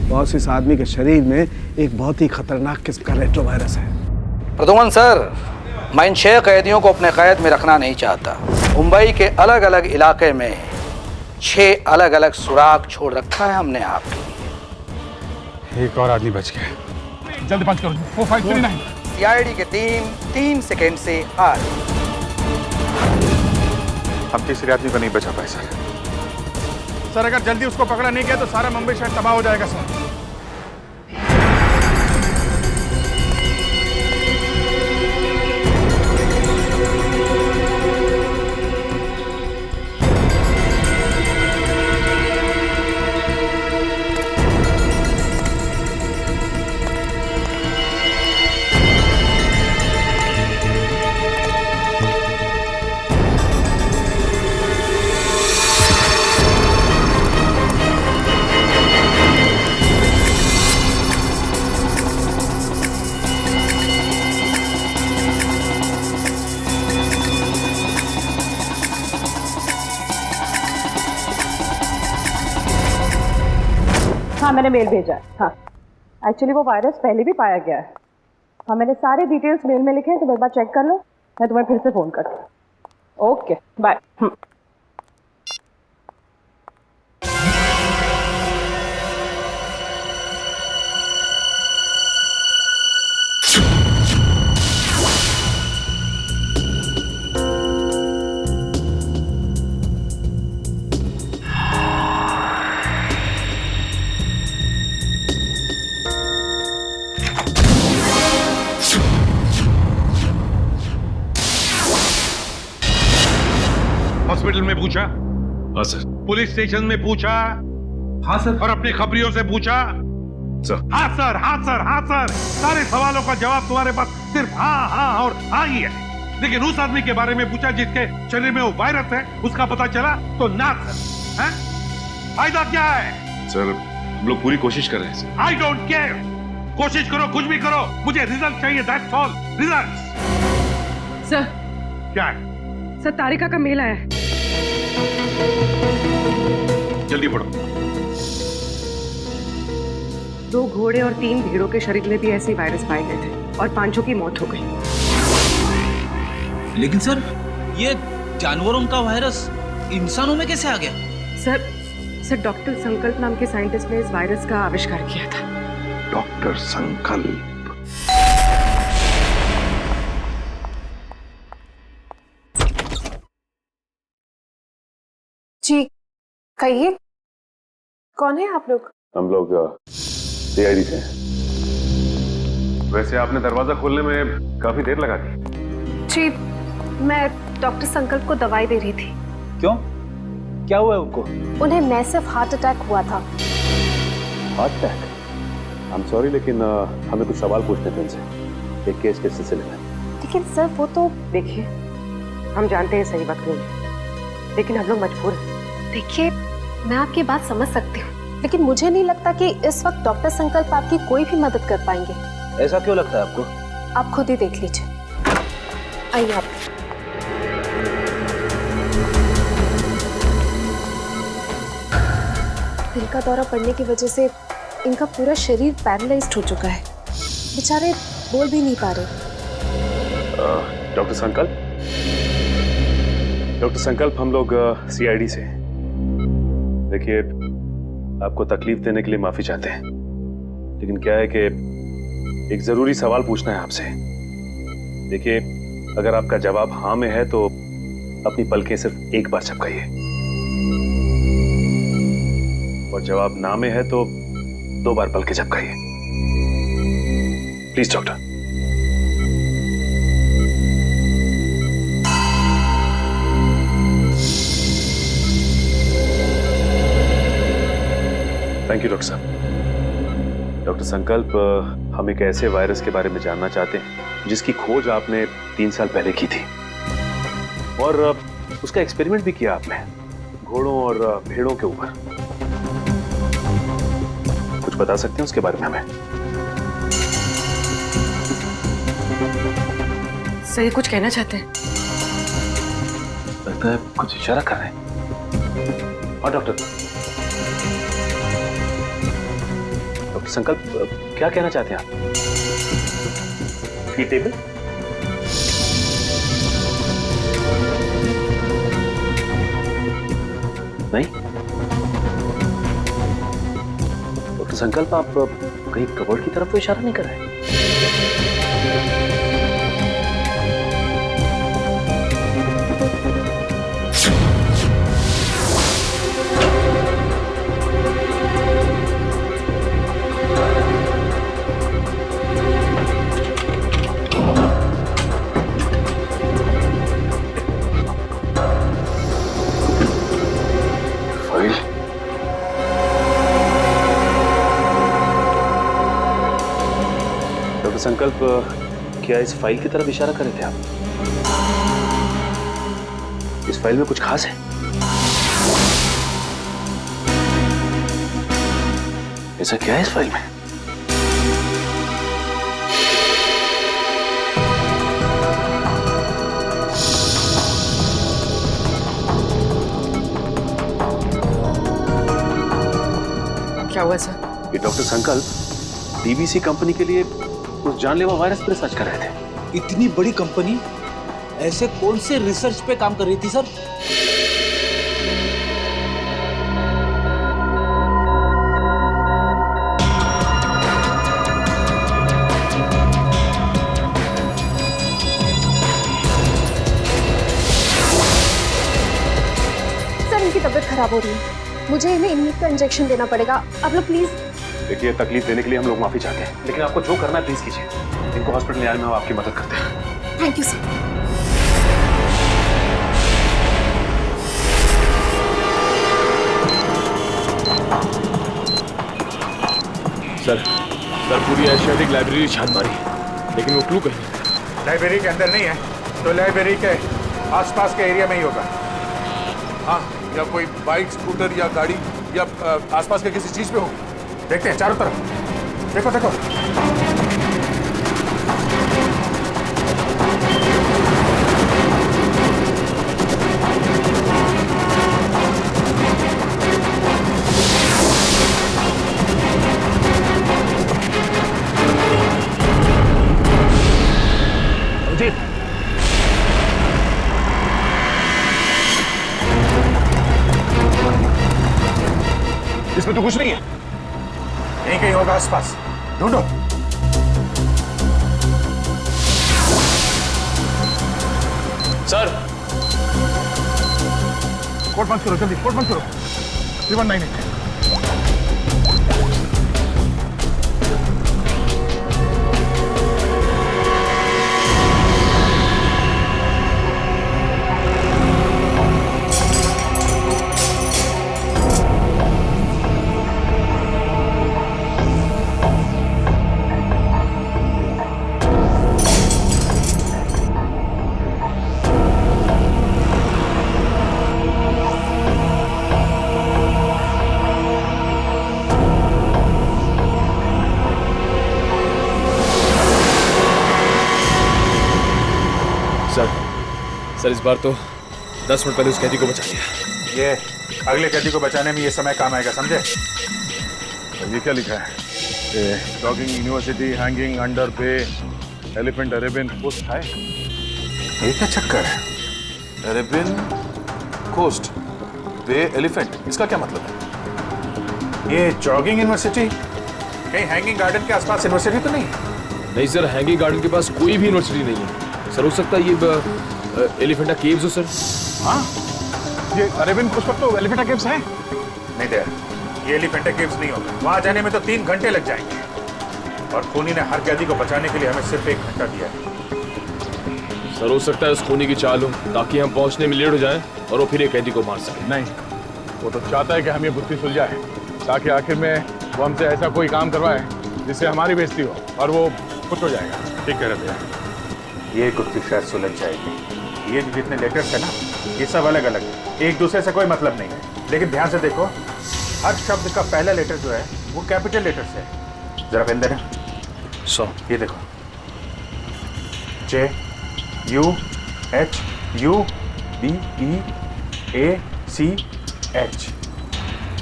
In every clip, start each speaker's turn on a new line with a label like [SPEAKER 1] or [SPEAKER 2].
[SPEAKER 1] Boss, इस आदमी के शरीर में एक बहुत ही खतरनाक किस्म का रेट्रोवायरस है।
[SPEAKER 2] प्रद्युमन सर, मैं इन 6 कैदियों को अपने कैद में रखना नहीं चाहता। मुंबई के अलग अलग इलाके में 6 अलग अलग सुराग छोड़ रखा है हमने आपके लिए।
[SPEAKER 3] एक और आदमी बच गया। जल्दी पंच करो। 4539।
[SPEAKER 2] सीआईडी के टीम 3 सेकेंड से आ रही।
[SPEAKER 3] हम तीसरे आदमी को नहीं बचा पाए सर, अगर जल्दी उसको पकड़ा नहीं गया तो सारा मुंबई शहर तबाह हो जाएगा सर।
[SPEAKER 4] हाँ, मैंने मेल भेजा है। हाँ, एक्चुअली वो वायरस पहले भी पाया गया है। हाँ, मैंने सारे डिटेल्स मेल में लिखे हैं, तो एक बार चेक कर लो। मैं तुम्हें फिर से फ़ोन करती हूँ। Okay, bye.
[SPEAKER 3] हॉस्पिटल में पूछा?
[SPEAKER 5] हाँ सर।
[SPEAKER 3] पुलिस स्टेशन में पूछा?
[SPEAKER 5] हाँ सर।
[SPEAKER 3] और अपने खबरियों से पूछा?
[SPEAKER 5] सर।
[SPEAKER 3] हाँ सर, हाँ सर, हाँ सर। सारे सवालों का जवाब तुम्हारे पास सिर्फ हाँ हाँ और हाँ ही है। लेकिन उस आदमी के बारे में पूछा जिसके शरीर में वो वायरस है, उसका पता चला तो ना सर। हैं? फायदा क्या है?
[SPEAKER 5] सर, हम लोग पूरी कोशिश कर रहे हैं सर।
[SPEAKER 3] I don't care. कोशिश करो, कुछ भी करो, मुझे रिजल्ट चाहिए। That's all. रिजल्ट।
[SPEAKER 4] सर।
[SPEAKER 3] क्या है?
[SPEAKER 4] सर, तारिका का मेल आया है।
[SPEAKER 3] जल्दी पढ़ो।
[SPEAKER 4] 2 घोड़े और 3 भेड़ों के शरीर में भी ऐसे वायरस पाए गए थे और 5 की मौत हो गई।
[SPEAKER 6] लेकिन सर, ये जानवरों का वायरस इंसानों में कैसे आ गया?
[SPEAKER 4] सर डॉक्टर संकल्प नाम के साइंटिस्ट ने इस वायरस का आविष्कार किया था।
[SPEAKER 5] डॉक्टर संकल्प?
[SPEAKER 7] जी कहिए, कौन है आप लोग?
[SPEAKER 5] हम लोग सीआईडी से हैं। वैसे आपने दरवाजा खोलने में काफी देर लगा दी।
[SPEAKER 7] जी, मैं डॉक्टर संकल्प को दवाई दे रही थी।
[SPEAKER 6] क्यों? क्या हुआ है उनको?
[SPEAKER 7] उन्हें मैसिव हार्ट अटैक हुआ था।
[SPEAKER 5] Heart attack? I am sorry, लेकिन हमें कुछ सवाल पूछने थे उनसे एक केस के सिलसिले में।
[SPEAKER 7] लेकिन सर वो तो
[SPEAKER 4] देखिए, हम जानते हैं सही वक्त नहीं, लेकिन हम लोग मजबूर हैं।
[SPEAKER 7] देखिए, मैं आपकी बात समझ सकती हूँ, लेकिन मुझे नहीं लगता कि इस वक्त डॉक्टर संकल्प आपकी कोई भी मदद कर पाएंगे।
[SPEAKER 6] ऐसा क्यों लगता है आपको?
[SPEAKER 7] आप खुद ही देख लीजिए। आइए आप। दिल का दौरा पड़ने की वजह से इनका पूरा शरीर पैरालाइज्ड हो चुका है। बेचारे बोल भी नहीं पा रहे।
[SPEAKER 5] डॉक्टर संकल्प? डॉक्टर संकल्प, हम लोग सीआईडी से हैं। देखिए, आपको तकलीफ देने के लिए माफी चाहते हैं, लेकिन क्या है कि एक जरूरी सवाल पूछना है आपसे। देखिए, अगर आपका जवाब हाँ में है तो अपनी पलकें सिर्फ एक बार झपकाइए, और जवाब ना में है तो 2 बार पलकें झपकाइए। Please doctor. Thank you doctor साहब। डॉक्टर संकल्प, हम एक ऐसे वायरस के बारे में जानना चाहते हैं जिसकी खोज आपने 3 साल पहले की थी, और उसका एक्सपेरिमेंट भी किया आपने घोड़ों और भेड़ों के ऊपर। कुछ बता सकते हैं उसके बारे में हमें?
[SPEAKER 4] सही कुछ कहना चाहते हैं?
[SPEAKER 5] लगता है कुछ इशारा कर रहे हैं। और डॉक्टर, डॉक्टर संकल्प क्या कहना चाहते हैं आप? ये टेबल? नहीं। डॉक्टर संकल्प आप कहीं कबर्ड की तरफ तो इशारा नहीं कर रहे? संकल्प क्या इस फाइल की तरफ इशारा कर रहे थे आप? इस फाइल में कुछ खास है? ऐसा क्या है इस फाइल में?
[SPEAKER 4] क्या हुआ सर?
[SPEAKER 5] ये डॉक्टर संकल्प डीवीसी कंपनी के लिए उस जानलेवा वायरस पर रिसर्च कर रहे थे।
[SPEAKER 6] इतनी बड़ी कंपनी ऐसे कौन से रिसर्च पे काम कर रही थी सर?
[SPEAKER 7] सर इनकी तबीयत खराब हो रही है, मुझे इन्हें इम्यून का इंजेक्शन देना पड़ेगा। आप लोग प्लीज।
[SPEAKER 5] देखिए, तकलीफ देने के लिए हम लोग माफी चाहते हैं, लेकिन आपको जो करना है प्लीज कीजिए। इनको हॉस्पिटल ले आने में हम आपकी मदद करते हैं।
[SPEAKER 7] Thank you sir.
[SPEAKER 8] सर पूरी एशियाटिक लाइब्रेरी छान मारी, लेकिन वो क्लू कहीं
[SPEAKER 3] लाइब्रेरी के अंदर नहीं है तो लाइब्रेरी के आसपास के एरिया में ही होगा। हाँ, या कोई बाइक, स्कूटर या गाड़ी या आसपास के किसी चीज पे हो। देखते हैं चारों तरफ। देखो देखो।
[SPEAKER 8] इसमें तो कुछ नहीं है।
[SPEAKER 3] यहीं कहीं होगा आसपास, ढूंढो।
[SPEAKER 8] सर
[SPEAKER 3] कोट बंद करो, जल्दी कोट बंद करो। 3198।
[SPEAKER 8] सर इस बार तो 10 मिनट पहले उस कैदी को बचा लिया।
[SPEAKER 3] ये अगले कैदी को बचाने में ये समय काम आएगा, समझे? ये क्या लिखा है? डॉगिंग यूनिवर्सिटी, हैंगिंग अंडर पे, एलिफेंट अरेबियन कोस्ट है। ये क्या चक्कर है? अरेबियन कोस्ट, बे, एलिफेंट, इसका क्या मतलब है? ये जॉगिंग यूनिवर्सिटी कहीं हैंगिंग गार्डन के आसपास यूनिवर्सिटी तो नहीं?
[SPEAKER 8] नहीं सर, हैंगिंग गार्डन के पास कोई भी यूनिवर्सिटी नहीं है। सर हो सकता है ये एलिफेंटा केव्स हो सर।
[SPEAKER 3] हाँ, ये अरेबियन कोस्ट पर तो एलिफेंटा केव्स है। नहीं दे, ये एलिफेंटा केव्स नहीं होगा। वहां जाने में तो 3 घंटे लग जाएंगे, और खूनी ने हर कैदी को बचाने के लिए हमें सिर्फ 1 घंटा दिया है।
[SPEAKER 8] सर हो सकता है उस खूनी की चाल हो, ताकि हम पहुंचने में लेट हो जाएं और वो फिर एक कैदी को मार सके।
[SPEAKER 3] नहीं, वो तो चाहता है कि हम ये बुद्धि सुलझाए, ताकि आखिर में वो हमसे ऐसा कोई काम करवाए जिससे हमारी बेइज्जती हो और वो खुश हो जाएगा। ठीक कह रहे भैया, ये गुत्थी शायद सुलझ जाएगी। ये जितने लेटर्स है ना, ये सब अलग अलग है, एक दूसरे से कोई मतलब नहीं है। लेकिन ध्यान से देखो, हर शब्द का पहला लेटर जो है वो कैपिटल लेटर से है। जरा पेन देना। ये देखो, JUHUBEACH,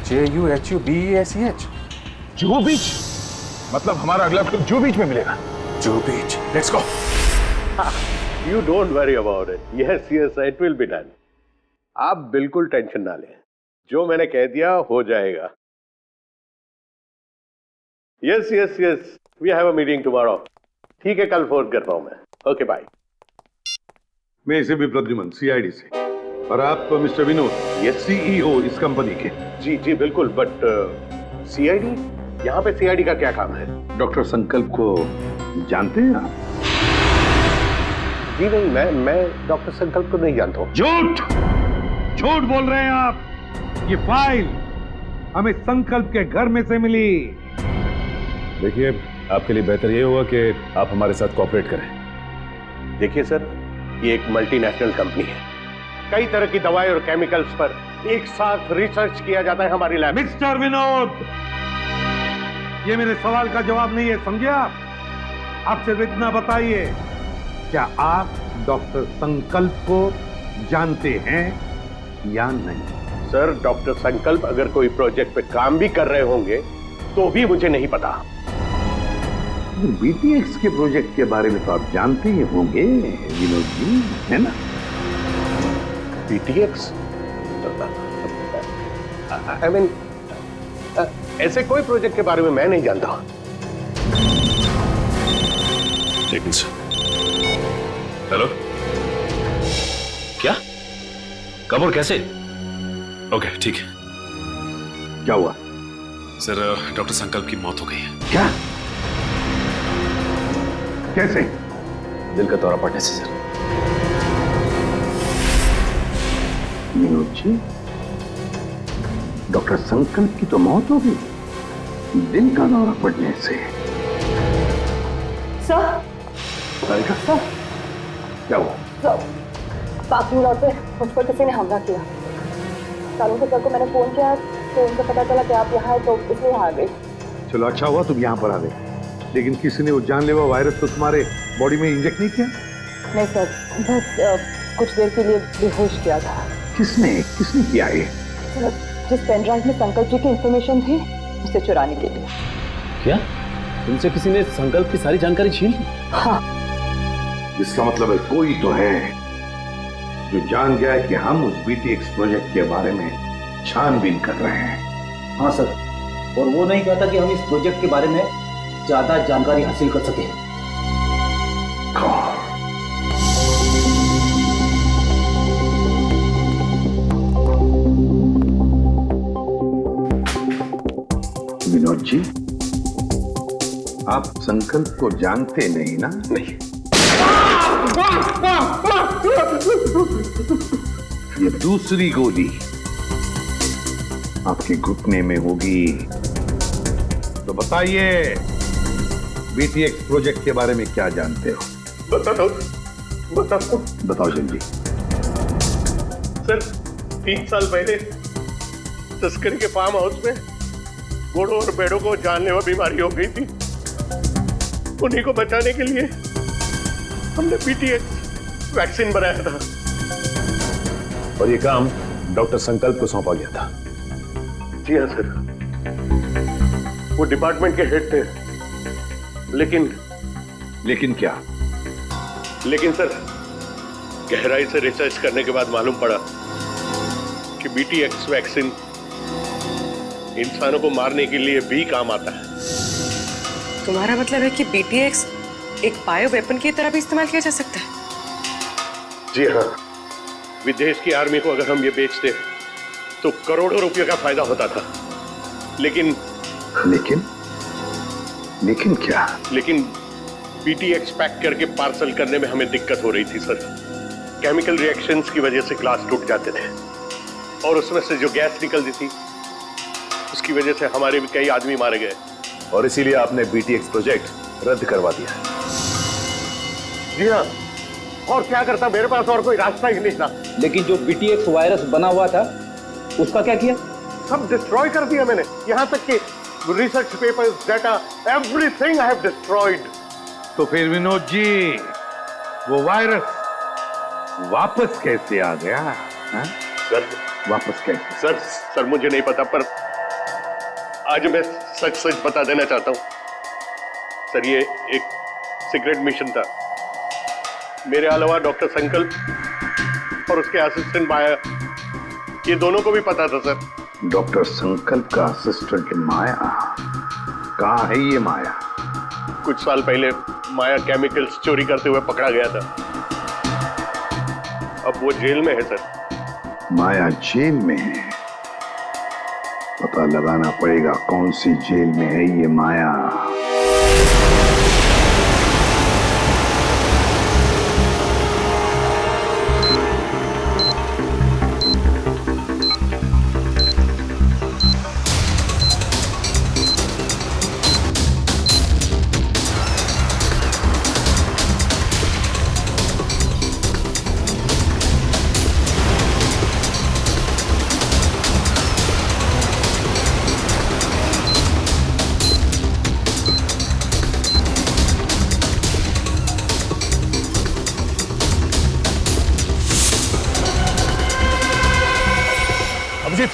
[SPEAKER 3] JUHUBEACH। जुहू बीच?
[SPEAKER 9] मतलब हमारा अगला ट्रिप जू बीच में मिलेगा।
[SPEAKER 5] Juhu beach, let's go.
[SPEAKER 10] You don't worry about it. Yes, yes, it will be done. आप बिल्कुल टेंशन ना लें, जो मैंने कह दिया हो जाएगा। Yes, yes, yes. We have a meeting tomorrow. ठीक है, कल फोन करता हूँ मैं। Okay, bye.
[SPEAKER 3] मैं इसे भी प्रद्युमन, सीआईडी से। और आप मिस्टर विनोद, ये सीईओ इस कंपनी के।
[SPEAKER 10] जी जी बिल्कुल, बट सीआईडी, यहाँ पे सीआईडी का क्या काम है?
[SPEAKER 3] डॉक्टर संकल्प को जानते हैं आप?
[SPEAKER 10] जी नहीं, मैं डॉक्टर संकल्प को नहीं जानता हूँ।
[SPEAKER 3] झूठ बोल रहे हैं आप। ये फाइल हमें संकल्प के घर में से मिली।
[SPEAKER 5] देखिए, आपके लिए बेहतर ये होगा कि आप हमारे साथ कोऑपरेट करें।
[SPEAKER 10] देखिए सर, ये एक मल्टीनेशनल कंपनी है। कई तरह की दवाई और केमिकल्स पर एक साथ रिसर्च किया जाता है हमारी लैब।
[SPEAKER 3] मिस्टर विनोद, ये मेरे सवाल का जवाब नहीं है, समझे आप? आप सिर्फ इतना बताइए, क्या आप डॉक्टर संकल्प को जानते हैं या नहीं?
[SPEAKER 10] सर, डॉक्टर संकल्प अगर कोई प्रोजेक्ट पे काम भी कर रहे होंगे तो भी मुझे नहीं पता।
[SPEAKER 9] बीटीएक्स के प्रोजेक्ट के बारे में तो आप जानते ही होंगे विनोद जी, है ना?
[SPEAKER 10] बीटीएक्स? आई मीन, ऐसे कोई प्रोजेक्ट के बारे में मैं नहीं जानता।
[SPEAKER 5] हेलो, क्या? कब और कैसे? ओके, ठीक है।
[SPEAKER 9] क्या हुआ?
[SPEAKER 5] सर, डॉक्टर संकल्प की मौत हो गई है।
[SPEAKER 9] क्या? कैसे?
[SPEAKER 5] दिल का दौरा पड़ने से सर।
[SPEAKER 9] विनोद जी, डॉक्टर संकल्प की तो मौत हो गई, दिल का दौरा पड़ने से?
[SPEAKER 4] सर, सर,
[SPEAKER 9] क्या हुआ?
[SPEAKER 4] सर, पार्किंग लॉट पे मुझ पर किसी ने हमला किया। सालों के सर को मैंने फोन किया तो उनको पता चला कि आप यहाँ हैं, तो इसलिए यहाँ आ गई।
[SPEAKER 3] चलो, अच्छा हुआ तुम यहाँ पर आ गए। लेकिन किसी ने वो जानलेवा वायरस तो तुम्हारे बॉडी में इंजेक्ट नहीं किया?
[SPEAKER 4] नहीं सर, बस कुछ देर के लिए बेहोश किया था।
[SPEAKER 9] किसने किया ये?
[SPEAKER 4] सर, जिस पेन ड्राइव में संकल्प जी की इंफॉर्मेशन थी, उसे चुराने के लिए।
[SPEAKER 5] क्या? तुमसे किसी ने संकल्प की सारी जानकारी छीन ली?
[SPEAKER 4] हाँ।
[SPEAKER 9] इसका मतलब है कोई तो है जो जान गया है कि हम उस बीटीएक्स प्रोजेक्ट के बारे में छानबीन कर रहे हैं।
[SPEAKER 11] हाँ सर, और वो नहीं चाहता कि हम इस प्रोजेक्ट के बारे में ज्यादा जानकारी हासिल कर सकें। विनोद जी, आप संकल्प को जानते नहीं ना?
[SPEAKER 10] नहीं।
[SPEAKER 9] ये दूसरी गोली आपके घुटने में होगी।
[SPEAKER 3] तो बताइए, बीटीएक्स प्रोजेक्ट के बारे में क्या जानते हो?
[SPEAKER 9] बताओ जल्दी।
[SPEAKER 10] सर, 3 साल पहले तस्करी के फार्म हाउस में घोड़ों और भेड़ों को जानलेवा बीमारी हो गई थी। उन्हीं को बचाने के लिए हमने बीटीएक्स वैक्सीन बनाया था।
[SPEAKER 5] और ये काम डॉक्टर संकल्प को सौंपा गया था।
[SPEAKER 10] जी हाँ सर, वो डिपार्टमेंट के हेड थे।
[SPEAKER 9] लेकिन क्या?
[SPEAKER 10] लेकिन सर, गहराई से रिसर्च करने के बाद मालूम पड़ा कि बीटीएक्स वैक्सीन इंसानों को मारने के लिए भी काम आता है।
[SPEAKER 12] तुम्हारा मतलब है कि बीटीएक्स एक बायो वेपन की तरह भी इस्तेमाल किया जा सकता है?
[SPEAKER 10] जी हाँ, विदेश की आर्मी को अगर हम ये बेचते तो करोड़ों रुपए का फायदा होता था। लेकिन
[SPEAKER 9] क्या?
[SPEAKER 10] लेकिन बीटीएक्स पैक करके पार्सल करने में हमें दिक्कत हो रही थी सर। केमिकल रिएक्शंस की वजह से ग्लास टूट जाते थे और उसमें से जो गैस निकलती थी उसकी वजह से हमारे भी कई आदमी मारे गए।
[SPEAKER 5] और इसीलिए आपने बीटीएक्स प्रोजेक्ट रद्द करवा दिया।
[SPEAKER 10] जी हाँ, और क्या करता, मेरे पास और कोई रास्ता ही नहीं था।
[SPEAKER 11] लेकिन जो बीटीएक्स वायरस बना हुआ था उसका क्या किया?
[SPEAKER 10] सब डिस्ट्रॉय कर दिया मैंने, यहाँ तक कि research papers, data, everything I have destroyed.
[SPEAKER 3] तो फिर विनोद जी, वो वायरस वापस कैसे आ गया? हा?
[SPEAKER 10] सर,
[SPEAKER 9] वापस कैसे?
[SPEAKER 10] सर मुझे नहीं पता, पर आज मैं सच बता देना चाहता हूँ सर ये एक सीक्रेट मिशन था। मेरे अलावा डॉक्टर संकल्प और उसके असिस्टेंट माया, ये दोनों को भी पता था सर।
[SPEAKER 9] डॉक्टर संकल्प का असिस्टेंट माया? कहाँ है ये माया?
[SPEAKER 10] कुछ साल पहले माया केमिकल्स चोरी करते हुए पकड़ा गया था। अब वो जेल में है सर।
[SPEAKER 9] माया जेल में है? पता लगाना पड़ेगा कौन सी जेल में है ये माया।
[SPEAKER 3] अभिजीत,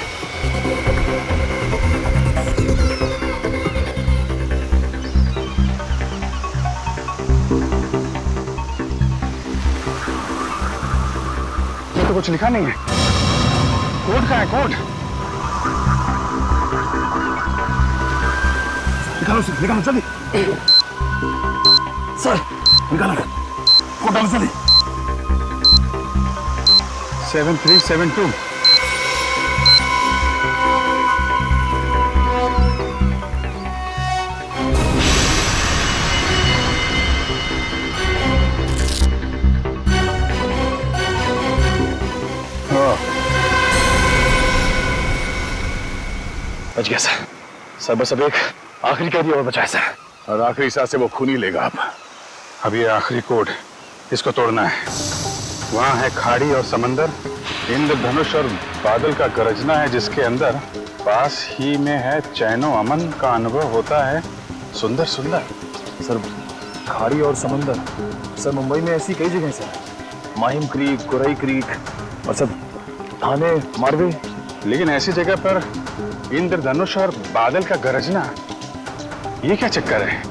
[SPEAKER 1] ये तो कुछ लिखा नहीं है। कोड कहाँ है? कोड निकालो सर, निकालो जल्दी। सर निकालो कोड, डालो जल्दी। 7372।
[SPEAKER 5] बच गया सर। सर बस अब एक आखिरी कैदी और बचा है सर, और आखिरी सांस से वो खून ही लेगा। अब ये आखिरी कोड, इसको तोड़ना है। वहाँ है खाड़ी और समंदर, इंद्रधनुष और बादल का गरजना है जिसके अंदर, पास ही में है चैनो अमन का अनुभव होता है सुंदर सुंदर।
[SPEAKER 13] सर खाड़ी और समंदर, सर मुंबई में ऐसी कई जगह sir, Mahim creek, Gorai creek और सब थाने, मारवे।
[SPEAKER 5] लेकिन ऐसी जगह पर इंद्रधनुष और बादल का गरजना, ये क्या चक्कर है?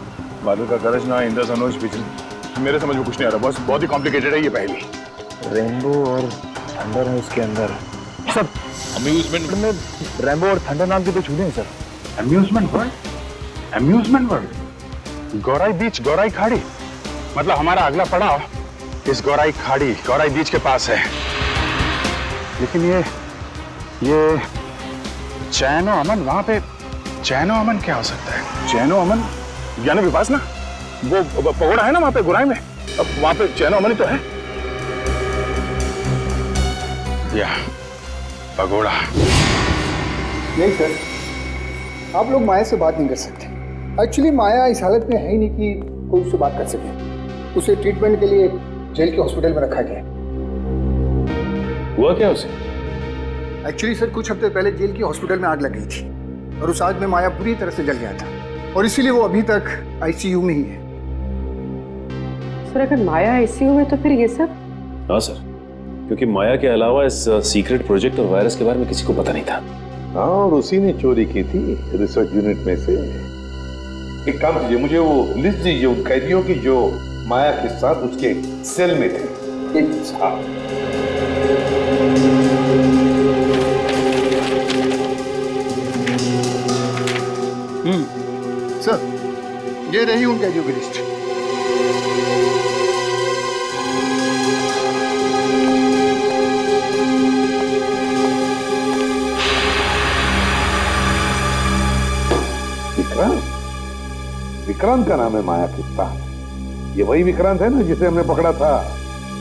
[SPEAKER 13] बादल का गरजना, इंद्रधनुष, बिजली, मेरे समझ में कुछ नहीं आ रहा। बस बहुत ही कॉम्प्लिकेटेड है ये पहली। रेनबो और थंडर है उसके अंदर। सर अम्यूजमेंट में रेनबो और थंडर नाम के दो चूहे हैं sir.
[SPEAKER 5] Amusement world? Amusement world? Gorai beach, Gorai खाड़ी, मतलब हमारा अगला पड़ाव इस गौराई खाड़ी, गौराई बीच के पास है। लेकिन ये चैनो अमन, वहां पे चैनो अमन क्या हो सकता है?
[SPEAKER 13] चैनो अमन ज्ञान विपास ना, वो पगोड़ा है ना वहां पे गुराई में, अब वहां पे चैनो अमन ही तो है।
[SPEAKER 5] या पगोड़ा?
[SPEAKER 14] नहीं सर, आप लोग माया से बात नहीं कर सकते। एक्चुअली माया इस हालत में है ही नहीं कि कोई उससे बात कर सके। उसे ट्रीटमेंट के लिए जेल के हॉस्पिटल में रखा गया।
[SPEAKER 5] हुआ क्या उसे?
[SPEAKER 14] एक्चुअली सर कुछ हफ्ते पहले जेल की हॉस्पिटल में आग लग गई थी और उस आग में माया पूरी तरह से जल गया था और इसीलिए वो अभी तक आईसीयू में ही है।
[SPEAKER 12] सर अगर माया आईसीयू में तो फिर ये सब?
[SPEAKER 8] हाँ सर, क्योंकि माया के अलावा इस सीक्रेट प्रोजेक्ट और वायरस के बारे में किसी को पता नहीं था।
[SPEAKER 9] हाँ, और उसी ने चोरी की थी रिसर्च यूनिट में से। एक काम कीजिए, मुझे वो लिस्ट दीजिए उन कैदियों की जो माया के साथ उसके सेल में थे। हाँ।
[SPEAKER 14] सर ये रही उन कैदियों की लिस्ट।
[SPEAKER 9] विक्रांत का नाम है माया के साथ। ये वही विक्रांत है ना जिसे हमने पकड़ा था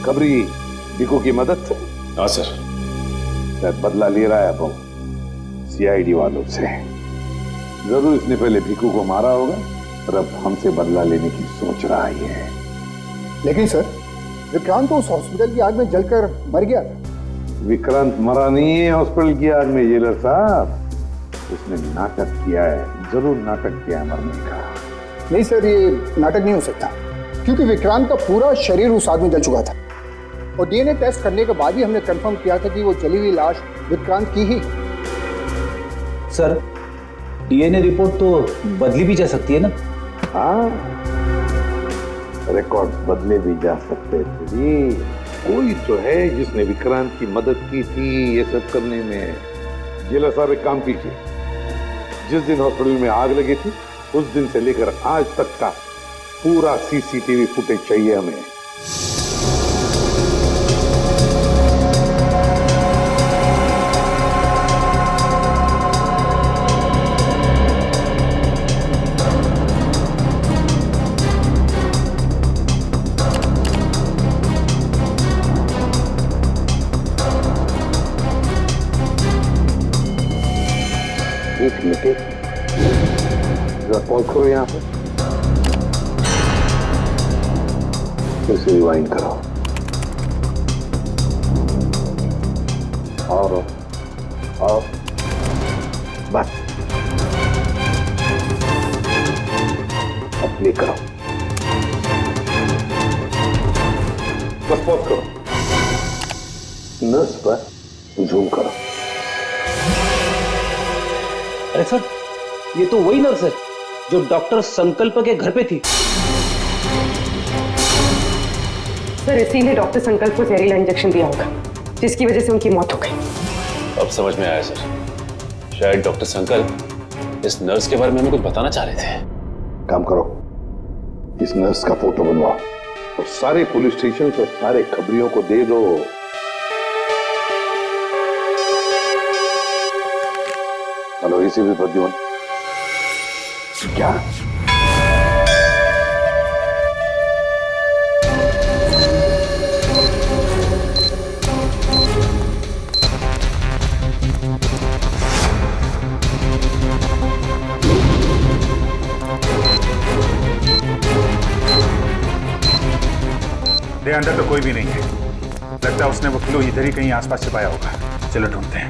[SPEAKER 9] खबरी भिकू की मदद से?
[SPEAKER 8] हाँ सर।
[SPEAKER 9] शायद बदला ले रहा है अब सीआईडी वालों से। जरूर इसने पहले भिकू को मारा होगा और अब हमसे बदला लेने की सोच रहा है।
[SPEAKER 14] लेकिन सर विक्रांत तो उस हॉस्पिटल की आग में जलकर मर गया था।
[SPEAKER 9] विक्रांत मरा नहीं है हॉस्पिटल की आग में जेलर साहब, उसने नाटक किया है, जरूर नाटक किया है मरने का।
[SPEAKER 14] नहीं सर, ये नाटक नहीं हो सकता क्योंकि विक्रांत का पूरा शरीर उस आग में जल चुका था और डीएनए टेस्ट करने के बाद ही हमने कंफर्म किया था कि वो जली हुई लाश विक्रांत की ही।
[SPEAKER 11] सर डीएनए रिपोर्ट तो बदली भी जा सकती है ना?
[SPEAKER 9] हाँ, रिकॉर्ड बदले भी जा सकते थे जी। कोई तो है जिसने विक्रांत की मदद की थी ये सब करने में। जेलर साहब एक काम कीजिए, जिस दिन हॉस्पिटल में आग लगी थी उस दिन से लेकर आज तक का पूरा सीसीटीवी फुटेज चाहिए हमें। एक मिनट, जरा कॉल करो यहाँ पे, फिर से रिवाइंड करो और बस अब प्ले करो, बस पॉज करो, नर्स पर जूम करो।
[SPEAKER 11] अरे सर, ये तो वही नर्स है जो डॉक्टर संकल्प के घर पे थी।
[SPEAKER 12] सर, इसीलिए डॉक्टर संकल्प को जहरीला इंजेक्शन दिया होगा, जिसकी वजह से उनकी मौत हो गई।
[SPEAKER 5] अब समझ में आया सर, शायद डॉक्टर संकल्प इस नर्स के बारे में हमें कुछ बताना चाह रहे थे।
[SPEAKER 9] काम करो, इस नर्स का फोटो बनवाओ और सारे पुलिस स्टेशन और सारे खबरियों को दे दो। Hello, ACP Pradyuman. क्या?
[SPEAKER 13] दे अंदर तो कोई भी नहीं है, लगता है उसने वो किलो इधर ही कहीं आसपास छिपाया होगा। चलो ढूंढते हैं।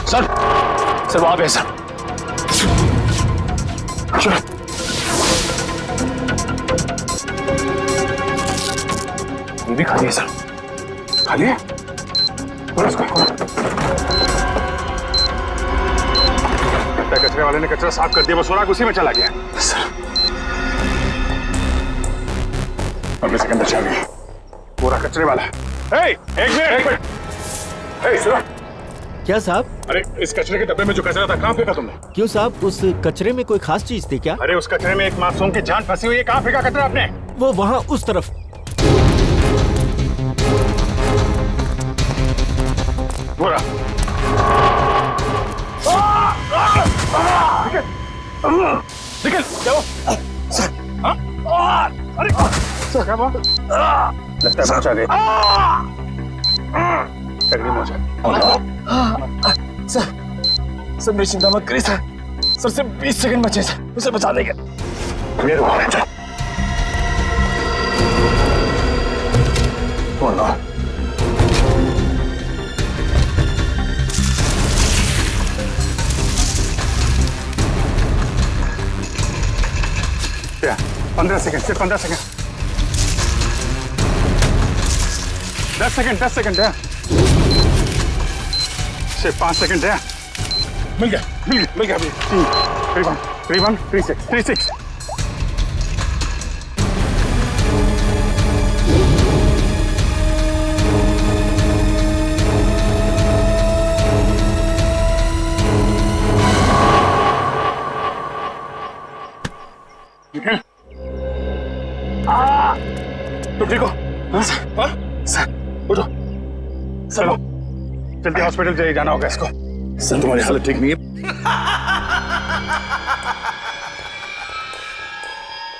[SPEAKER 13] सर वहां पे सर, ये भी खाली है सर। खाली है? कचरे वाले ने कचरा साफ कर दिया, वो सुराग उसी में चला गया। सर अगले सेकंड बचा गया पूरा कचरे वाला। एक मिनट, सुनो।
[SPEAKER 15] क्या साहब?
[SPEAKER 13] अरे इस कचरे के डब्बे में जो कचरा था कहाँ फेंका तुमने?
[SPEAKER 15] क्यों साहब, उस कचरे में कोई खास चीज थी क्या?
[SPEAKER 13] अरे उस कचरे में एक मासूम की जान फंसी हुई है, कहाँ फेंका कचरा आपने?
[SPEAKER 15] वो वहाँ उस तरफ।
[SPEAKER 13] बोरा। निकल, चलो। सर, अरे सर क्या बात? लगता है पहुंचा गए।
[SPEAKER 15] सर मेरी चिंता मत करिए सर, सर सिर्फ 20 सेकंड बचे सर, उसे बचा देंगे।
[SPEAKER 13] क्या? 15 सेकंड, सिर्फ 15 सेकंड। 10 सेकंड है। सिर्फ 5 सेकंड है। मिल गया अभी। 3-1, 3-6। तुम ठीक हो? हाँ सर, उठो। चलो जल्दी हॉस्पिटल जाइए, जाना होगा इसको। सर तुम्हारी हालत ठीक नहीं है।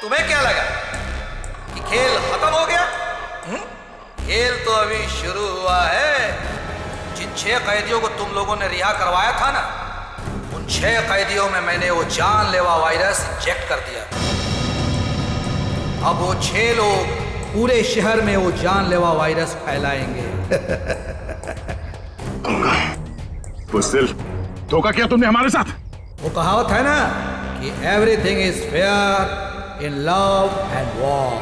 [SPEAKER 2] तुम्हें क्या लगा कि खेल खत्म हो गया? खेल तो अभी शुरू हुआ है। जिन 6 कैदियों को तुम लोगों ने रिहा करवाया था ना, उन 6 कैदियों में मैंने वो जानलेवा वायरस इंजेक्ट कर दिया। अब वो 6 लोग पूरे शहर में वो जानलेवा वायरस फैलाएंगे।
[SPEAKER 13] बुज़दिल, धोखा किया तुमने हमारे साथ।
[SPEAKER 2] वो कहावत है ना कि everything is fair in love and war.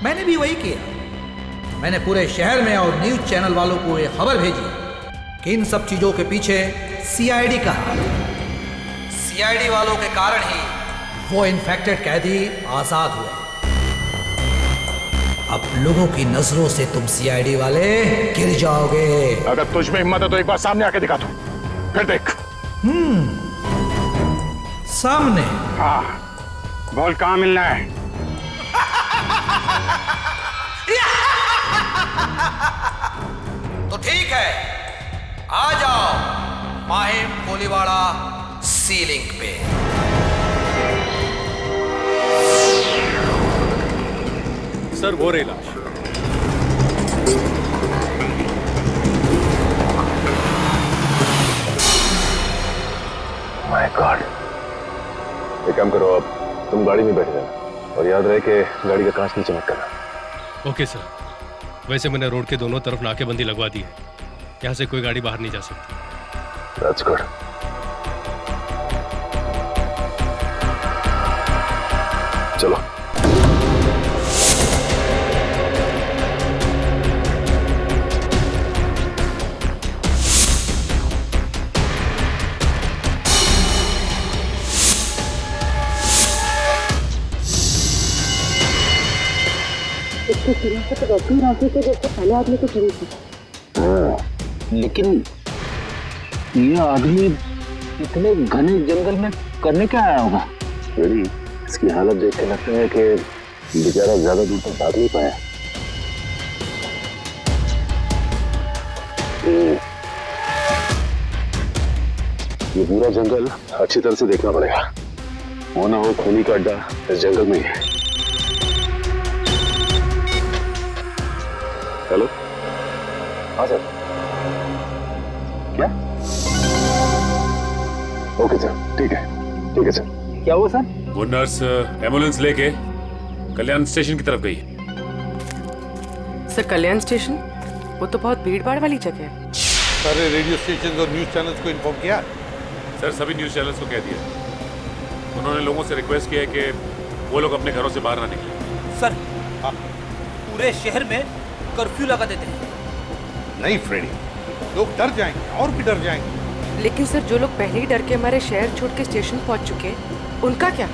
[SPEAKER 2] मैंने भी वही किया। मैंने पूरे शहर में और न्यूज चैनल वालों को ये खबर भेजी कि इन सब चीजों के पीछे सीआईडी का हाथ है। सीआईडी वालों के कारण ही वो इन्फेक्टेड कैदी आजाद हुए। अब लोगों की नजरों से तुम सीआईडी वाले गिर जाओगे।
[SPEAKER 13] अगर तुझ में हिम्मत है तो एक बार सामने आके दिखा दो, फिर देख।
[SPEAKER 2] सामने?
[SPEAKER 13] हाँ, बोल कहाँ मिलना है?
[SPEAKER 2] तो ठीक है, आ जाओ माहिम कोलीवाड़ा सीलिंग पे।
[SPEAKER 8] सर वो रही लाश।
[SPEAKER 5] My God. एक काम करो, अब तुम गाड़ी में बैठ जाना और याद रहे कि गाड़ी का कांच नीचे मत करना।
[SPEAKER 8] Okay sir. वैसे मैंने रोड के दोनों तरफ नाकेबंदी लगवा दी है, यहाँ से कोई गाड़ी बाहर नहीं जा सकती।
[SPEAKER 5] That's good. चलो।
[SPEAKER 12] इसके सिरे से तो वैसे ही रास्ते से जैसे पहले आदमी को चली थी।
[SPEAKER 11] लेकिन ये आदमी इतने घने जंगल में करने क्या आया होगा?
[SPEAKER 5] बेटी, इसकी हालत देख के लगता है कि बेचारा ज्यादा दूर तक भाग नहीं पाया। ये पूरा जंगल अच्छी तरह से देखना पड़ेगा, वो ना हो खूनी का अड्डा इस जंगल में ही है। हेलो? हाँ सर। क्या? ओके सर, ठीक है सर।
[SPEAKER 11] क्या हुआ सर?
[SPEAKER 8] वो नर्स एम्बुलेंस लेके कल्याण स्टेशन की तरफ गई।
[SPEAKER 12] सर कल्याण स्टेशन? वो तो बहुत भीड़ भाड़ वाली जगह है।
[SPEAKER 3] सारे रेडियो स्टेशन और न्यूज चैनल्स को इन्फॉर्म किया?
[SPEAKER 8] सर सभी न्यूज चैनल्स को कह दिया। उन्होंने लोगों से रिक्वेस्ट किया है कि वो लोग अपने घरों से बाहर ना निकलें।
[SPEAKER 6] सर पूरे शहर में कर्फ्यू लगा देते हैं।
[SPEAKER 3] नहीं फ्रेडी, लोग डर जाएंगे और भी डर जाएंगे।
[SPEAKER 12] लेकिन सर जो लोग पहले ही डर के हमारे शहर छोड़ के स्टेशन पहुंच चुके हैं, उनका क्या?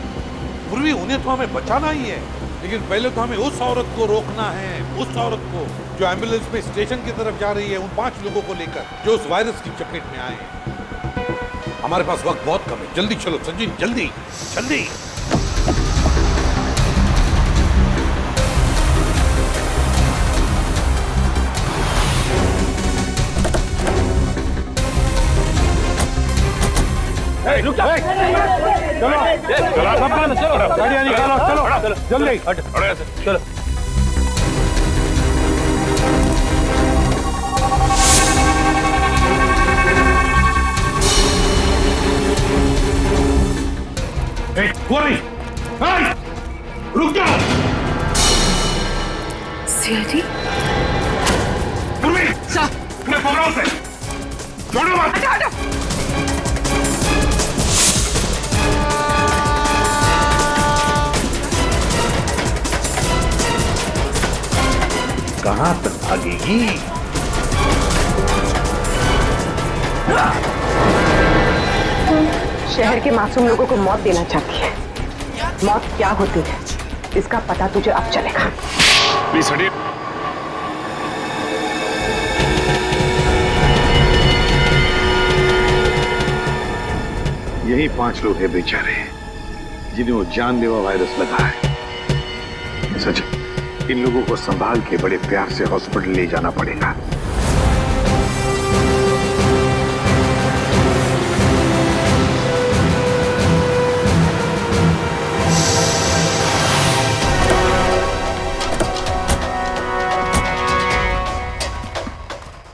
[SPEAKER 3] पूर्वी उन्हें तो हमें बचाना ही है, लेकिन पहले तो हमें उस औरत को रोकना है, उस औरत को जो एम्बुलेंस में स्टेशन की तरफ जा रही है, उन 5 लोगों को लेकर जो उस वायरस की चपेट में आए हैं। हमारे पास वक्त बहुत कम है, जल्दी चलो संजीव, जल्दी जल्दी।
[SPEAKER 13] रुक जाओ। चलो गाड़ियाँ निकालो, चलो जल्दी चलो।
[SPEAKER 3] रुक जाओ।
[SPEAKER 12] सीआईडी?
[SPEAKER 3] पूर्वी अपने प्रोग्राम से छोड़ो मत। कहां तक भागेगी?
[SPEAKER 12] शहर के मासूम लोगों को मौत देना चाहती है। मौत क्या होती है इसका पता तुझे अब चलेगा।
[SPEAKER 13] प्लीज हटिए।
[SPEAKER 9] यही 5 लोग हैं बेचारे जिन्हें वो जानलेवा वायरस लगा है। सच, इन लोगों को संभाल के बड़े प्यार से हॉस्पिटल ले जाना पड़ेगा।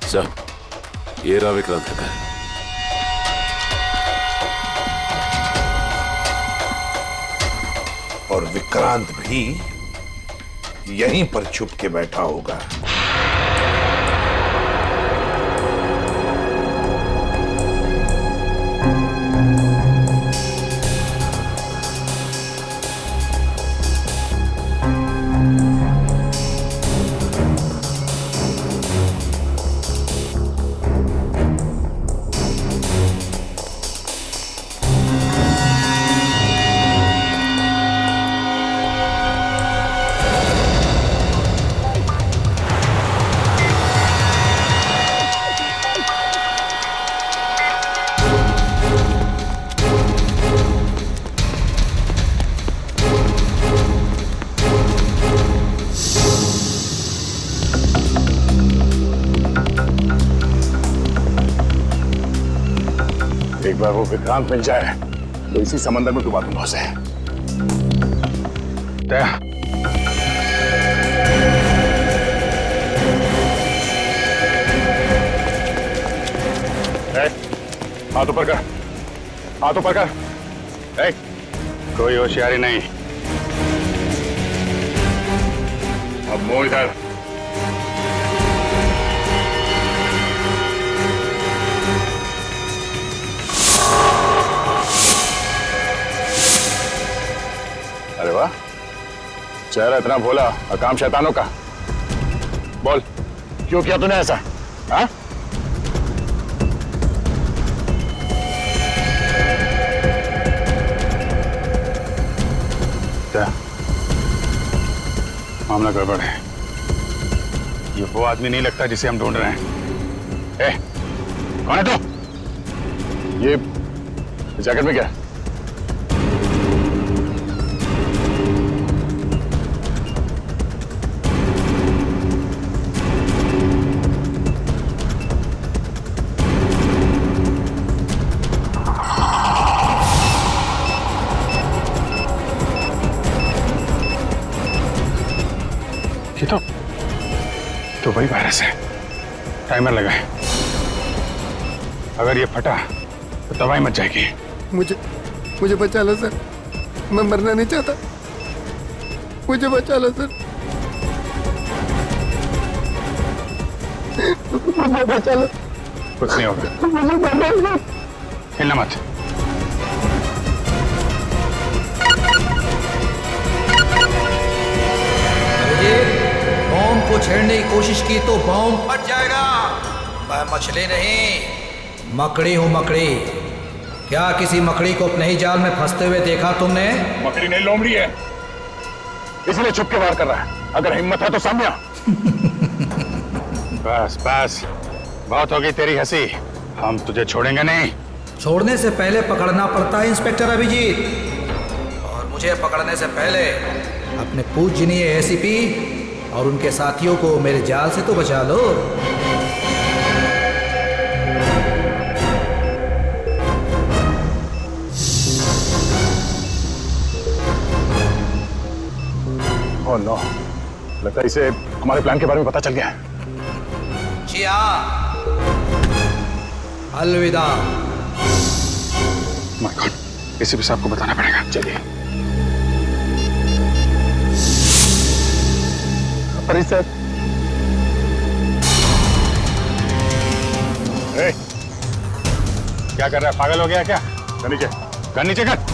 [SPEAKER 8] सर, ये रहा विक्रांत का घर।
[SPEAKER 9] और विक्रांत भी यहीं पर छुप के बैठा होगा।
[SPEAKER 13] अगर वो विक्रांत मिल जाए तो इसी समंदर में डुबा दूंगा उसे। हाथ ऊपर कर, हाथ ऊपर कर। कोई होशियारी नहीं। अब मुंह इधर। अरे वाह, चेहरा इतना भोला और काम शैतानों का। बोल, क्यों किया तूने ऐसा? हाँ? क्या मामला गड़बड़ है? ये वो आदमी नहीं लगता जिसे हम ढूंढ रहे हैं। कौन है तू? ये जैकेट में क्या? तो वही वायरस है। टाइमर लगाए, अगर ये फटा तो दवाई मच जाएगी।
[SPEAKER 14] मुझे बचा लो सर, मैं मरना नहीं चाहता, मुझे बचा लो सर, मुझे बचा लो।
[SPEAKER 13] कुछ नहीं होगा, हिलना मत।
[SPEAKER 2] बॉम्ब को छेड़ने की कोशिश की तो बॉम्ब फट जाएगा। मैं मछली नहीं, मकड़ी हूँ, मकड़ी। क्या किसी मकड़ी को अपने ही जाल में फंसते हुए देखा तुमने?
[SPEAKER 13] मकड़ी नहीं, लोमड़ी है, इसलिए छुप के वार कर रहा है। अगर हिम्मत है तो सामने आ। बस बस, बहुत हो गई तेरी हंसी, हम तुझे छोड़ेंगे नहीं।
[SPEAKER 2] छोड़ने से पहले पकड़ना पड़ता है इंस्पेक्टर अभिजीत, और मुझे पकड़ने से पहले अपने पूजनीय एसीपी और उनके साथियों को मेरे जाल से तो बचा लो।
[SPEAKER 13] ओह नो, लगता है इसे हमारे प्लान के बारे में पता चल गया है।
[SPEAKER 2] जी हाँ, अलविदा।
[SPEAKER 13] माय गॉड, एसीपी साहब को बताना पड़ेगा। चलिए। सर, क्या कर रहा है? पागल हो गया क्या? कर नीचे, कर नीचे कर।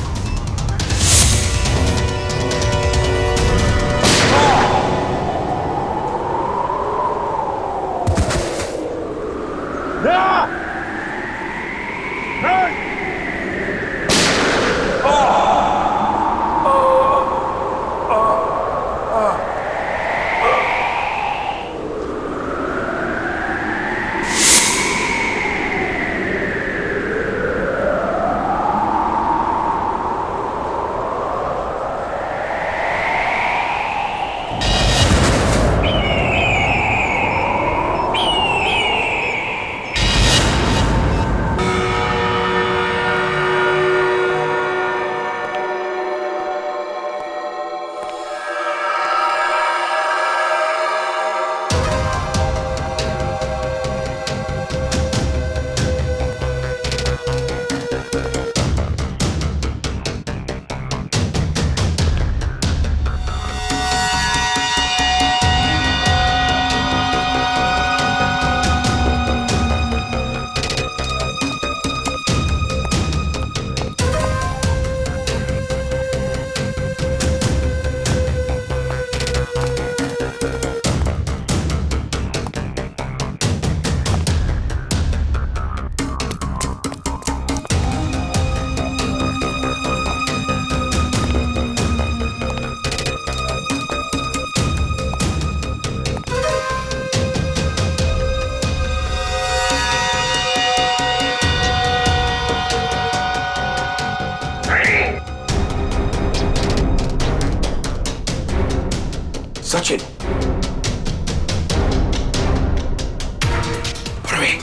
[SPEAKER 2] सचिन, प्रवीण,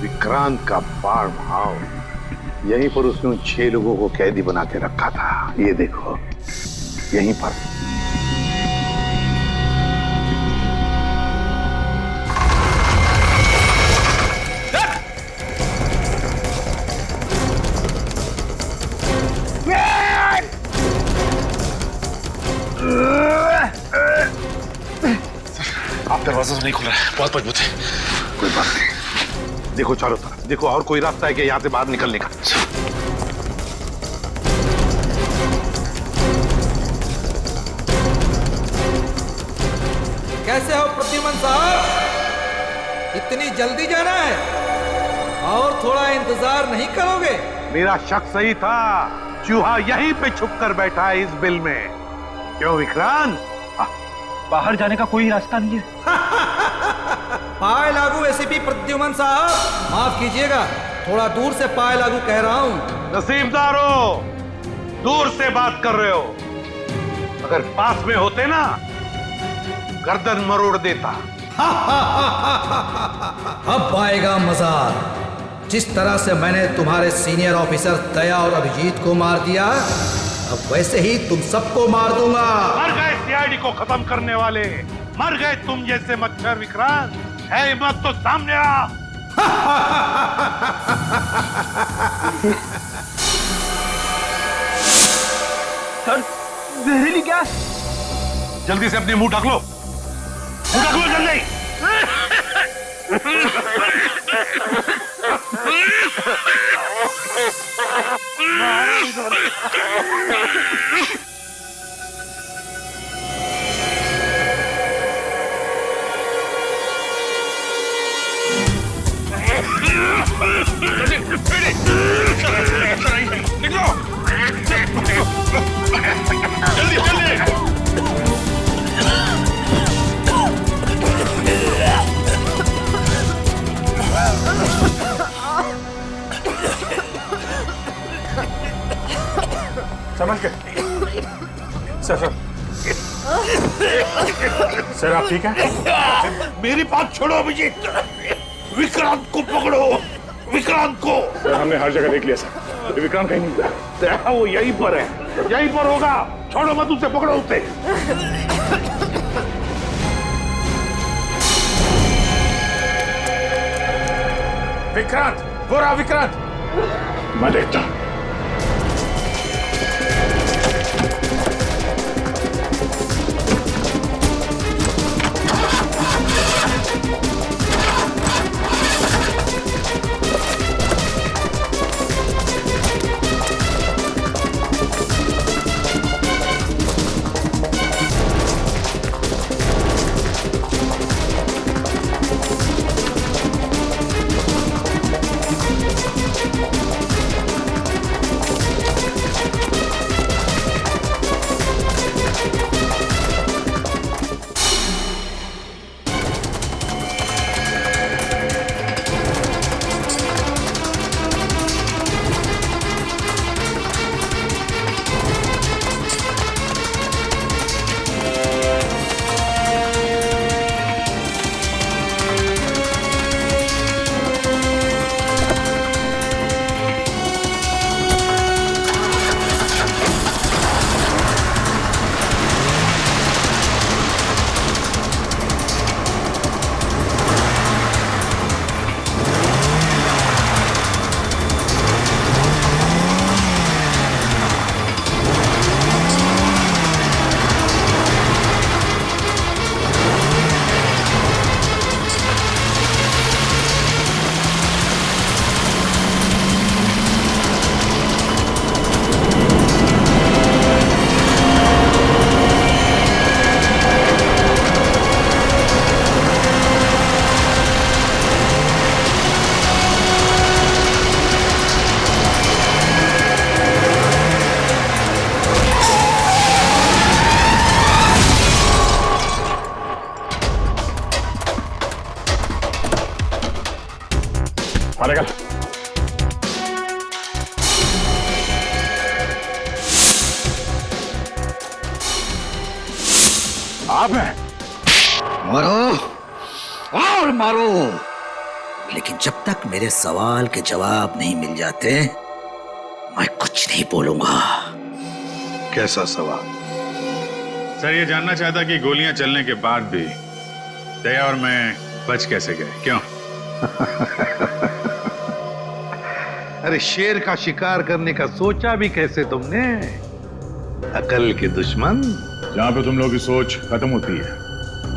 [SPEAKER 9] विक्रांत का फार्म हाउस, यहीं पर उसने उन 6 लोगों को कैदी बना के रखा था। ये देखो, यहीं पर।
[SPEAKER 13] आप दरवाजा तो नहीं खुल रहा है, बहुत मजबूत है।
[SPEAKER 9] कोई बात नहीं, देखो चारों तरफ, देखो और कोई रास्ता है कि यहाँ से बाहर निकलने का।
[SPEAKER 2] कैसे हो प्रद्युमन साहब? इतनी जल्दी जाना है और थोड़ा इंतजार नहीं करोगे?
[SPEAKER 9] मेरा शक सही था, चूहा यहीं पे छुप कर बैठा है इस बिल में। क्यों विक्रांत?
[SPEAKER 11] बाहर जाने का कोई रास्ता नहीं है।
[SPEAKER 2] पाए लागू एसीपी प्रद्युमन साहब, माफ कीजिएगा, थोड़ा दूर से पाए लागू कह रहा हूँ।
[SPEAKER 9] नसीबदारो, दूर से बात कर रहे हो, अगर पास में होते ना गर्दन मरोड़ देता।
[SPEAKER 2] अब आएगा मजा। जिस तरह से मैंने तुम्हारे सीनियर ऑफिसर दया और अभिजीत को मार दिया, अब वैसे ही तुम सबको मार दूंगा।
[SPEAKER 9] मर गए सीआईडी को खत्म करने वाले, मर गए तुम जैसे मच्छर। विक्रांत है हिम्मत तो सामने आ।
[SPEAKER 11] सर, जहरीली गैस।
[SPEAKER 9] जल्दी से अपनी मुंह ढक लो, मुंह ढक लो जल्दी।
[SPEAKER 13] समझ गए? सर सर आप ठीक हैं?
[SPEAKER 9] मेरी बात छोड़ो अभिजीत, विक्रांत को पकड़ो, विक्रांत को।
[SPEAKER 13] सर हमने हर जगह देख लिया सर, विक्रांत कहीं नहीं मिला।
[SPEAKER 9] वो यहीं पर है, यहीं पर होगा। छोड़ो मत उसे, पकड़ो उसे।
[SPEAKER 13] विक्रांत, वो रहा विक्रांत। मैं देखता हूं। मारेगा। आप हैं?
[SPEAKER 2] मारो और मारो, लेकिन जब तक मेरे सवाल के जवाब नहीं मिल जाते मैं कुछ नहीं बोलूंगा।
[SPEAKER 13] कैसा सवाल?
[SPEAKER 16] सर ये जानना चाहता कि गोलियां चलने के बाद भी दया और मैं बच कैसे गए, क्यों?
[SPEAKER 9] अरे शेर का शिकार करने का सोचा भी कैसे तुमने? अकल के दुश्मन।
[SPEAKER 13] जहां पे तुम लोगों की सोच खत्म होती है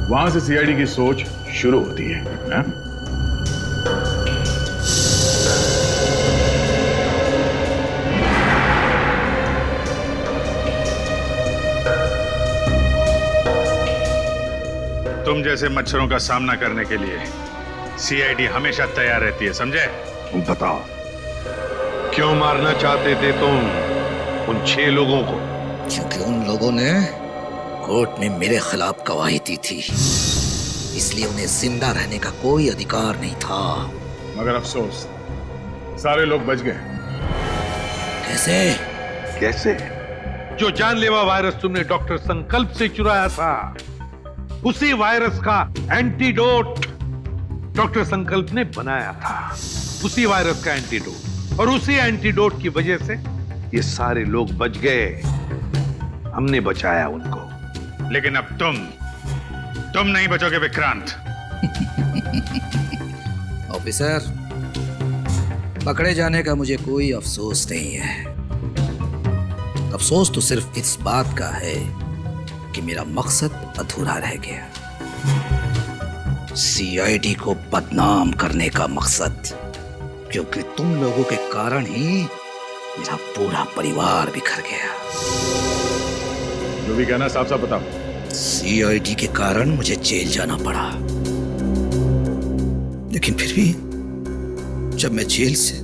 [SPEAKER 13] वहां से सीआईडी की सोच शुरू होती है?
[SPEAKER 16] तुम जैसे मच्छरों का सामना करने के लिए सीआईडी हमेशा तैयार रहती है, समझे?
[SPEAKER 9] बताओ, क्यों मारना चाहते थे तुम उन 6 लोगों को?
[SPEAKER 2] क्योंकि उन लोगों ने कोर्ट में मेरे खिलाफ गवाही दी थी, इसलिए उन्हें जिंदा रहने का कोई अधिकार नहीं था।
[SPEAKER 13] मगर अफसोस सारे लोग बच गए।
[SPEAKER 2] कैसे?
[SPEAKER 9] कैसे?
[SPEAKER 3] जो जानलेवा वायरस तुमने डॉक्टर संकल्प से चुराया था, उसी वायरस का एंटीडोट डॉक्टर संकल्प ने बनाया था। उसी वायरस का एंटीडोट, और उसी एंटीडोट की वजह से ये सारे लोग बच गए। हमने बचाया उनको।
[SPEAKER 16] लेकिन अब तुम नहीं बचोगे विक्रांत।
[SPEAKER 2] ऑफिसर, पकड़े जाने का मुझे कोई अफसोस नहीं है। अफसोस तो सिर्फ इस बात का है कि मेरा मकसद अधूरा रह गया। सीआईडी को बदनाम करने का मकसद, क्योंकि तुम लोगों के कारण ही मेरा पूरा परिवार बिखर गया।
[SPEAKER 13] जो भी कहना साफ साफ बताओ।
[SPEAKER 2] सीआईडी के कारण मुझे जेल जाना पड़ा, लेकिन फिर भी जब मैं जेल से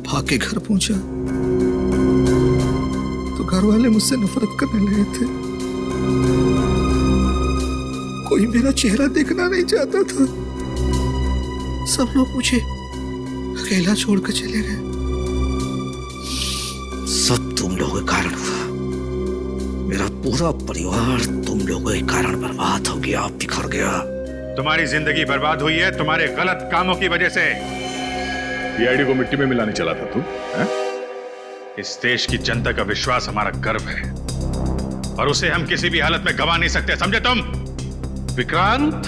[SPEAKER 2] भाग के घर पहुंचा तो घर वाले मुझसे नफरत करने लगे थे। कोई मेरा चेहरा देखना नहीं चाहता था। सब लोग मुझे अकेला छोड़कर चले गए। सब तुम लोगों के कारण हुआ। मेरा पूरा परिवार तुम लोगों के कारण बर्बाद हो गया, बिखर गया।
[SPEAKER 16] तुम्हारी जिंदगी बर्बाद हुई है तुम्हारे गलत कामों की वजह से।
[SPEAKER 13] सीआईडी को मिट्टी में मिलाने चला था तू?
[SPEAKER 16] इस देश की जनता का विश्वास हमारा गर्व है, और उसे हम किसी भी हालत में गवा नहीं सकते, समझे तुम?
[SPEAKER 3] विक्रांत,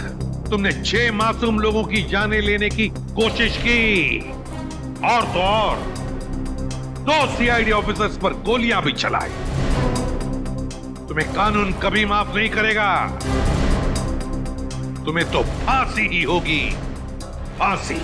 [SPEAKER 3] तुमने 6 मासूम लोगों की जानें लेने की कोशिश की, और तो और 2 सीआईडी ऑफिसर्स पर गोलियां भी चलाई। तुम्हें कानून कभी माफ नहीं करेगा। तुम्हें तो फांसी ही होगी, फांसी।